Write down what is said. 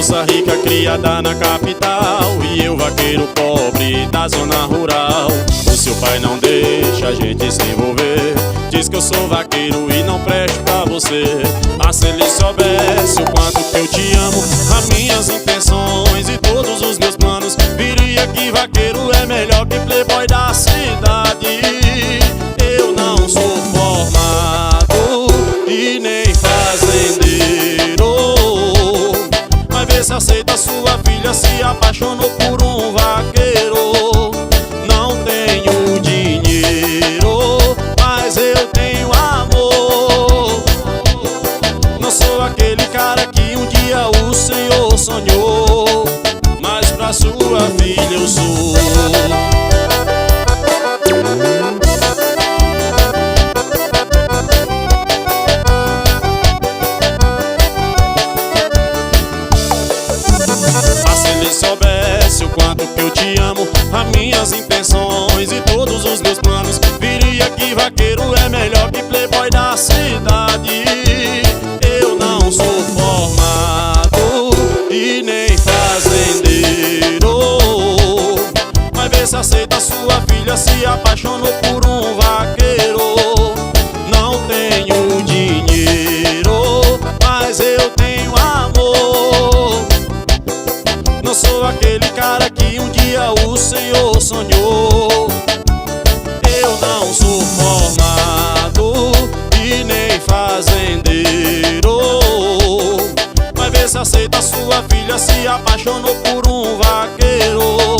moça rica criada na capital e eu vaqueiro pobre da zona rural. O seu pai não deixa a gente se envolver, diz que eu sou vaqueiro e não presto pra você. Ah, se ele soubesse o quanto que eu te amo, as minhas intenções e todos os meus planos, viria que vaqueiro é melhor que playboy da cidade. Eu não sou formado e nem fazendeiro, mas vê se aceita sua filha, se apaixonou por um vaqueiro. Não tenho dinheiro, mas eu tenho amor. Não sou aquele cara que um dia o Senhor sonhou, mas pra sua filha eu sou. Ah, se ele soubesse o quanto que eu te amo, as minhas intenções e todos os meus planos, viria que vaqueiro é melhor que playboy da cidade. Eu não sou formado e nem fazendeiro, mas vê se aceita sua filha, se apaixonou por um vaqueiro. Não tenho dinheiro, mas eu tenho amor. Não sou aquele cara que um dia o Senhor sonhou. Eu não sou formado e nem fazendeiro, mas vê se aceita sua filha, se apaixonou por um vaqueiro.